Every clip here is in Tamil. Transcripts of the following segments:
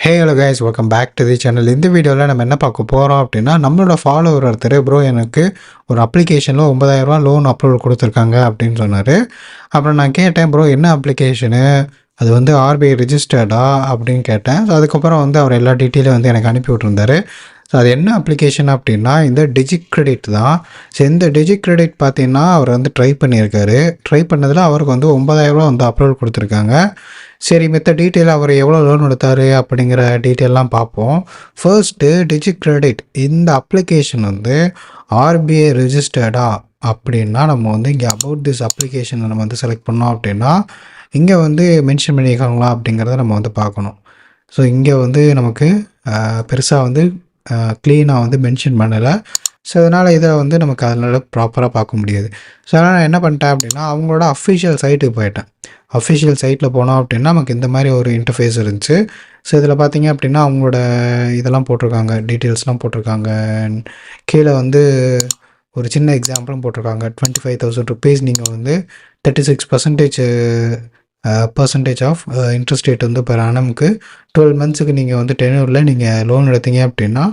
Hey hello guys, welcome back to the channel. இந்த வீடியோவில் நம்ம என்ன பார்க்க போகிறோம் அப்படின்னா, நம்மளோட ஃபாலோவர் ஒருத்தர் ப்ரோ எனக்கு ஒரு அப்ளிகேஷனில் 9,000 லோன் அப்ரூவல் கொடுத்துருக்காங்க அப்படின்னு சொன்னார். அப்புறம் நான் கேட்டேன், ப்ரோ என்ன அப்ளிகேஷனு, அது வந்து ஆர்பிஐ ரிஜிஸ்டர்டா அப்படின்னு கேட்டேன். ஸோ அதுக்கப்புறம் வந்து அவர் எல்லா டீட்டெயிலும் வந்து எனக்கு அனுப்பி விட்ருந்தாரு. ஸோ அது என்ன அப்ளிகேஷன் அப்படின்னா இந்த டிஜிட் கிரெடிட் தான். ஸோ இந்த டிஜிட் கிரெடிட் பார்த்தீங்கன்னா அவர் வந்து ட்ரை பண்ணியிருக்காரு. ட்ரை பண்ணதில் அவருக்கு வந்து 9,000 வந்து அப்ரூவல் கொடுத்துருக்காங்க. சரி, மித்த டீட்டெயில் அவர் எவ்வளோ லோன் எடுத்தார் அப்படிங்கிற டீட்டெயிலாம் பார்ப்போம். ஃபர்ஸ்ட்டு டிஜிட் கிரெடிட் இந்த அப்ளிகேஷன் வந்து ஆர்பிஐ ரிஜிஸ்டர்டா அப்படின்னா நம்ம வந்து இங்கே அபவுட் திஸ் அப்ளிகேஷனை நம்ம வந்து செலக்ட் பண்ணோம் அப்படின்னா இங்கே வந்து மென்ஷன் பண்ணியிருக்காங்களா அப்படிங்கிறத நம்ம வந்து பார்க்கணும். ஸோ இங்கே வந்து நமக்கு பெருசாக வந்து க்ளீனாக வந்து மென்ஷன் பண்ணலை. ஸோ அதனால் இதை வந்து நமக்கு அதனால் ப்ராப்பராக பார்க்க முடியாது. ஸோ அதனால் நான் என்ன பண்ணிட்டேன் அப்படின்னா அவங்களோட அஃபிஷியல் சைட்டுக்கு போயிட்டேன். அஃபிஷியல் சைட்டில் போனோம் அப்படின்னா நமக்கு இந்த மாதிரி ஒரு இன்டர்ஃபேஸ் இருந்துச்சு. ஸோ இதில் பார்த்தீங்க அப்படின்னா அவங்களோட இதெல்லாம் போட்டிருக்காங்க, டீட்டெயில்ஸ்லாம் போட்டிருக்காங்க. கீழே வந்து ஒரு சின்ன எக்ஸாம்பிளும் போட்டிருக்காங்க. 25,000 ருபீஸ் நீங்கள் வந்து 36% ஆஃப் இன்ட்ரெஸ்ட் ரேட் வந்து பெர் ஆனமுக்கு 12 மந்த்ஸுக்கு நீங்கள் வந்து டென்யூரில் நீங்கள் லோன் எடுத்தீங்க அப்படின்னா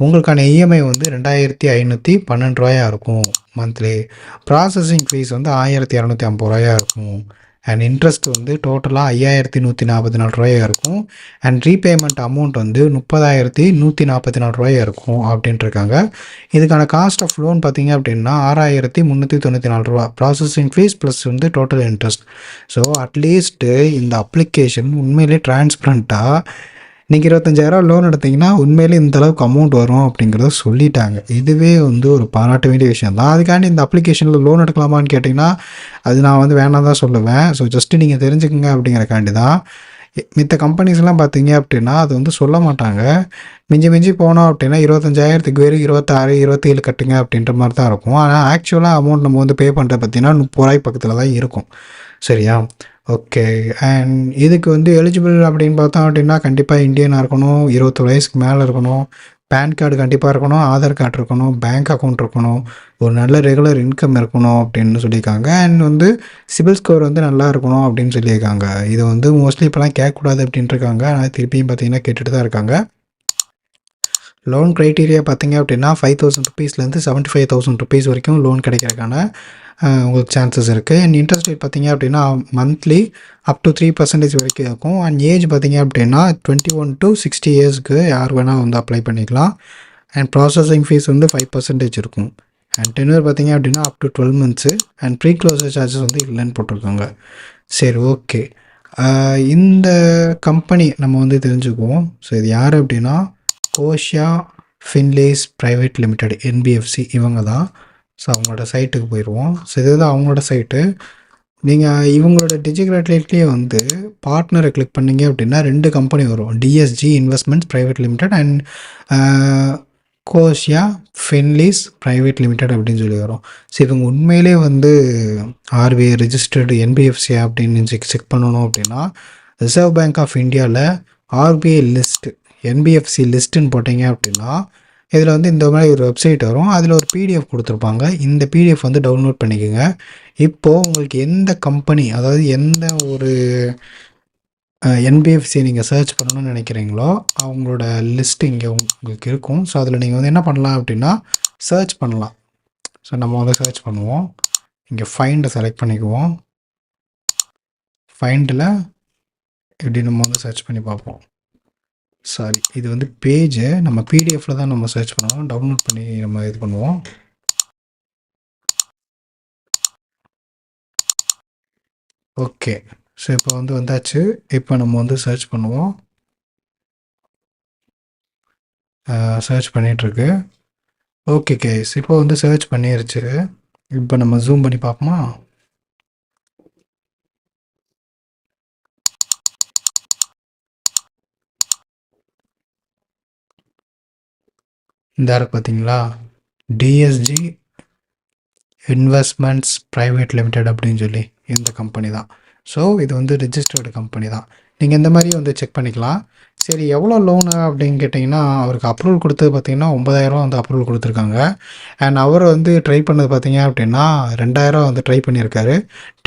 உங்களுக்கான இஎம்ஐ வந்து 2,512 இருக்கும் மந்த்லி. ப்ராசஸிங் ஃபீஸ் வந்து 1,250 இருக்கும். அண்ட் இன்ட்ரெஸ்ட் வந்து டோட்டலாக 5,144 இருக்கும். அண்ட் ரீபேமெண்ட் அமௌண்ட் வந்து 30,144 இருக்கும் அப்படின்ட்டுருக்காங்க. இதுக்கான காஸ்ட் ஆஃப் லோன் பார்த்தீங்க அப்படின்னா 6,394 ப்ராசஸிங் ஃபீஸ் ப்ளஸ் வந்து டோட்டல் இன்ட்ரெஸ்ட். ஸோ அட்லீஸ்ட்டு இந்த அப்ளிகேஷன் உண்மையிலே டிரான்ஸ்பரண்ட்டாக நீங்கள் 25,000 லோன் எடுத்திங்கன்னா உண்மையிலே இந்தளவுக்கு அமௌண்ட் வரும் அப்படிங்கிறத சொல்லிட்டாங்க. இதுவே வந்து ஒரு பாராட்ட வேண்டிய விஷயம் தான். அதுக்காண்டி இந்த அப்ளிகேஷனில் லோன் எடுக்கலாமான்னு கேட்டிங்கன்னா அது நான் வந்து வேணாம் தான் சொல்லுவேன். ஸோ ஜஸ்ட்டு நீங்கள் தெரிஞ்சுக்கங்க அப்படிங்கிறக்காண்டி தான். மித்த கம்பெனிஸ்லாம் பார்த்தீங்க அப்படின்னா அது வந்து சொல்ல மாட்டாங்க. மிஞ்சி போனோம் அப்படின்னா 25,000க்கு வெறும் 26, 27 கட்டுங்க அப்படின்ற மாதிரி தான் இருக்கும். ஆனால் ஆக்சுவலாக அமௌண்ட் நம்ம வந்து பே பண்ணுறது பார்த்திங்கன்னா 30 பக்கத்தில் தான் இருக்கும். சரியா? ஓகே. அண்ட் இதுக்கு வந்து எலிஜிபிள் அப்படின்னு பார்த்தோம் அப்படின்னா கண்டிப்பாக இந்தியனாக இருக்கணும், 21 வயசுக்கு மேலே இருக்கணும், பேன் கார்டு கண்டிப்பாக இருக்கணும், ஆதார் கார்டு இருக்கணும், பேங்க் அக்கௌண்ட் இருக்கணும், ஒரு நல்ல ரெகுலர் இன்கம் இருக்கணும் அப்படின்னு சொல்லியிருக்காங்க. அண்ட் வந்து சிபில் ஸ்கோர் வந்து நல்லா இருக்கணும் அப்படின்னு சொல்லியிருக்காங்க. இது வந்து மோஸ்ட்லி இப்போலாம் கேட்கக்கூடாது அப்படின்ட்டுருக்காங்க. ஆனால் திருப்பியும் பார்த்தீங்கன்னா கேட்டுட்டு தான் இருக்காங்க. லோன் க்ரைட்டீரியா பார்த்தீங்க அப்படின்னா 5,000 ருபீஸ்லேருந்து 75,000 ருபீஸ் வரைக்கும் லோன் கிடைக்கிறதுக்கான உங்களுக்கு சான்சஸ் இருக்குது. அண்ட் இன்ட்ரெஸ்ட் ரேட் பார்த்தீங்க அப்படின்னா மந்த்லி அப் டு 3% வரைக்கும் இருக்கும். அண்ட் ஏஜ் பார்த்தீங்க அப்படின்னா 21 to 60 இயர்ஸ்க்கு யார் வேணால் வந்து அப்ளை பண்ணிக்கலாம். அண்ட் ப்ராசஸிங் ஃபீஸ் வந்து 5% இருக்கும். அண்ட் டென்யூர் பார்த்தீங்க அப்படின்னா up to 12 months. And pre closure charges வந்து இல்லைன்னு போட்டிருக்காங்க. சரி, ஓகே. இந்த கம்பெனி நம்ம வந்து தெரிஞ்சுக்குவோம். ஸோ இது யார் அப்படின்னா கோஷியா ஃபின்லேஸ் ப்ரைவேட் லிமிடெட் என்பிஎஃப்சி இவங்க தான். ஸோ அவங்களோட சைட்டுக்கு போயிடுவோம். ஸோ இதுதான் அவங்களோட சைட்டு. நீங்கள் இவங்களோட டிஜிகிராட்லேயே வந்து பார்ட்னரை கிளிக் பண்ணிங்க அப்படின்னா 2 கம்பெனி வரும், DSG investments private limited and Koshia Finlease private limited அப்படின்னு சொல்லி வரும். ஸோ இவங்க உண்மையிலே வந்து ஆர்பிஐ ரிஜிஸ்டர்டு என்பிஎஃப்சி அப்படின்னு செக் பண்ணணும் அப்படின்னா ரிசர்வ் பேங்க் ஆஃப் இந்தியாவில் ஆர்பிஐ லிஸ்ட்டு என்பிஎஃப்சி லிஸ்ட்டுன்னு போட்டிங்க அப்படின்னா இதில் வந்து இந்த மாதிரி ஒரு வெப்சைட் வரும். அதில் ஒரு பிடிஎஃப் கொடுத்துருப்பாங்க. இந்த பிடிஎஃப் வந்து டவுன்லோட் பண்ணிக்கோங்க. இப்போது உங்களுக்கு எந்த கம்பெனி, அதாவது எந்த ஒரு என்பிஎஃப்சி நீங்கள் சர்ச் பண்ணணும்னு நினைக்கிறீங்களோ அவங்களோட லிஸ்ட் இங்கே உங்களுக்கு இருக்கும். ஸோ அதில் நீங்கள் வந்து என்ன பண்ணலாம் அப்படின்னா சர்ச் பண்ணலாம். ஸோ நம்ம வந்து சர்ச் பண்ணுவோம். இங்கே ஃபைண்டை செலக்ட் பண்ணிக்குவோம். ஃபைண்டில் எப்படி நம்ம வந்து சர்ச் பண்ணி பார்ப்போம். சாரி, இது வந்து பேஜு நம்ம பிடிஎஃப்பில் தான் நம்ம சர்ச் பண்ணுவோம். டவுன்லோட் பண்ணி நம்ம இது பண்ணுவோம். ஓகே. ஸோ இப்போ வந்து வந்தாச்சு. இப்போ நம்ம வந்து சர்ச் பண்ணுவோம். சர்ச் பண்ணிகிட்ருக்கு. ஓகே கேஸ், இப்போ வந்து சர்ச் பண்ணிருச்சு. இப்போ நம்ம ஜூம் பண்ணி பார்ப்போமா? இந்த இருக்கு பார்த்தீங்களா, டிஎஸ்ஜி இன்வெஸ்ட்மெண்ட்ஸ் ப்ரைவேட் லிமிடெட் அப்படின்னு சொல்லி இந்த கம்பெனி தான். ஸோ இது வந்து ரிஜிஸ்டர்டு கம்பெனி தான். நீங்கள் இந்த மாதிரி வந்து செக் பண்ணிக்கலாம். சரி எவ்வளோ லோனு அப்படின்னு கேட்டிங்கன்னா, அவருக்கு அப்ரூவல் கொடுத்தது பார்த்தீங்கன்னா, 9,000 வந்து அப்ரூவல் கொடுத்துருக்காங்க. அண்ட் அவர் வந்து ட்ரை பண்ணது பார்த்தீங்க அப்படின்னா, 2,000 வந்து ட்ரை பண்ணியிருக்காரு.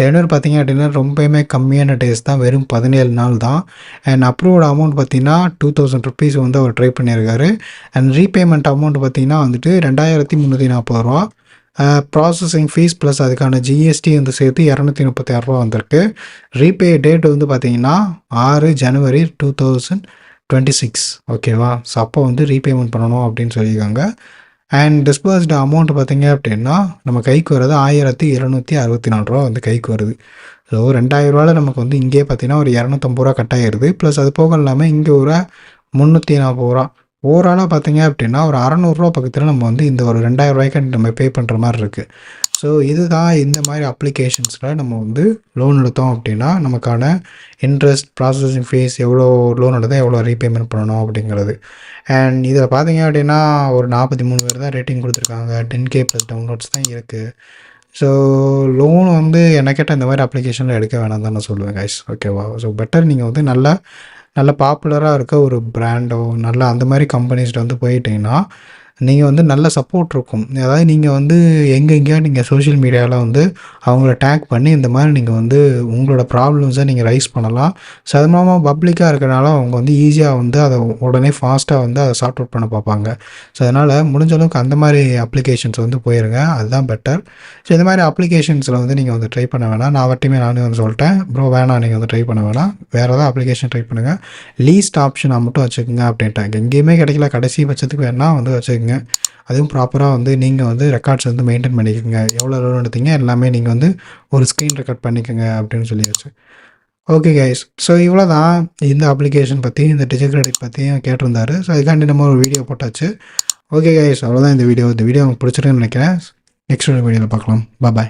டென்யூர் பார்த்தீங்க அப்படின்னா, ரொம்பவுமே கம்மியான டேஸ் தான். வெறும் 17 நாள் தான். அண்ட் அப்ரூவ்டு அமௌண்ட் பார்த்தீங்கன்னா, ₹2,000 வந்து அவர் ட்ரை பண்ணியிருக்காரு. அண்ட் ரீபேமெண்ட் அமௌண்ட் பார்த்தீங்கன்னா வந்துட்டு ₹2,340. ப்ராசஸிங் ஃபீஸ் ப்ளஸ் அதுக்கான ஜிஎஸ்டி வந்து சேர்த்து ₹236 வந்திருக்கு. ரீபே டேட் வந்து பார்த்தீங்கன்னா 6 ஜனவரி 2026. ஓகேவா? ஸோ அப்போ வந்து ரீபேமெண்ட் பண்ணணும் அப்படின்னு சொல்லியிருக்காங்க. அண்ட் டிஸ்பர்ஸ்டு அமௌண்ட் பார்த்தீங்க அப்படின்னா நம்ம கைக்கு வர்றது ₹1,764 வந்து கைக்கு வருது. ஸோ ₹2,000 நமக்கு வந்து இங்கேயே பார்த்தீங்கன்னா ஒரு ₹250 கட் ஆகிடுது. ப்ளஸ் அது போக இல்லாமல் இங்கே ஒரு ₹340. ஓவராலாக பார்த்தீங்க அப்படின்னா ஒரு ₹600 பக்கத்தில் நம்ம வந்து இந்த ஒரு ₹2,000 நம்ம பே பண்ணுற மாதிரி இருக்குது. ஸோ இதுதான் இந்த மாதிரி அப்ளிகேஷன்ஸில் நம்ம வந்து லோன் எடுத்தோம் அப்படின்னா நமக்கான இன்ட்ரெஸ்ட், ப்ராசஸிங் ஃபீஸ், எவ்வளோ லோன் எடுத்தால் எவ்வளோ ரீபேமெண்ட் பண்ணணும் அப்படிங்கிறது. அண்ட் இதில் பார்த்தீங்க அப்படின்னா ஒரு 43 பேர் தான் ரேட்டிங் கொடுத்துருக்காங்க. 10K + டவுன்லோட்ஸ் தான் இருக்குது. ஸோ லோன் வந்து என்ன கேட்டால் இந்த மாதிரி அப்ளிகேஷனில் எடுக்க வேணாம் தான் நான் சொல்லுவேன் கைஸ். ஓகேவா? ஸோ பெட்டர் நீங்கள் வந்து நல்ல பாப்புலராக இருக்க ஒரு பிராண்டோ நல்ல அந்த மாதிரி கம்பெனிஸ்கிட்ட வந்து போயிட்டீங்கன்னா நீங்கள் வந்து நல்ல சப்போர்ட் இருக்கும். அதாவது நீங்கள் வந்து எங்கெங்கேயோ நீங்கள் சோஷியல் மீடியாவில் வந்து அவங்கள டேக் பண்ணி இந்த மாதிரி நீங்கள் வந்து உங்களோட ப்ராப்ளம்ஸை நீங்கள் ரைஸ் பண்ணலாம். ஸோ அது மூலமாக பப்ளிக்காக இருக்கிறனால அவங்க வந்து ஈஸியாக வந்து அதை உடனே ஃபாஸ்ட்டாக வந்து அதை சார்ட் அவுட் பண்ண பார்ப்பாங்க. ஸோ அதனால் முடிஞ்ச அளவுக்கு அந்த மாதிரி அப்ளிகேஷன்ஸ் வந்து போயிருங்க. அதுதான் பெட்டர். ஸோ இந்த மாதிரி அப்ளிகேஷன்ஸில் வந்து நீங்கள் வந்து ட்ரை பண்ண வேணாம். நான் அவர்ட்டையுமே நானே வந்து சொல்லிட்டேன், ப்ரோ வேணாம் நீங்கள் வந்து ட்ரை பண்ண வேணாம், வேறு ஏதாவது அப்ளிகேஷன் ட்ரை பண்ணுங்கள், லீஸ்ட் ஆப்ஷனை மட்டும் வச்சுக்கோங்க அப்படின்ட்டாங்க. எங்கேயுமே கிடைக்கல, கடைசி பட்சத்துக்கு வேணால் வந்து வச்சுக்கோங்க. அதுவும் ப்ராப்பராக வந்து நீங்கள் வந்து ரெக்கார்ட்ஸ் வந்து மெயின்டைன் பண்ணிக்கோங்க. எவ்வளோ லோன் எடுத்தீங்க எல்லாமே நீங்கள் வந்து ஒரு ஸ்க்ரீன் ரெக்கார்ட் பண்ணிக்கோங்க அப்படின்னு சொல்லியாச்சு. ஓகே கைஸ், ஸோ இவ்வளோ தான் இந்த அப்ளிகேஷன் பற்றி, இந்த டிஜிகிரெடிட் பற்றியும் கேட்டிருந்தாரு. ஸோ இதுக்காண்டி நம்ம ஒரு வீடியோ போட்டாச்சு. ஓகே கைஸ், அவ்வளோதான் இந்த வீடியோ உங்களுக்கு பிடிச்சிருக்குன்னு நினைக்கிறேன். நெக்ஸ்ட் வீடியோவில் பார்க்கலாம். பாய்.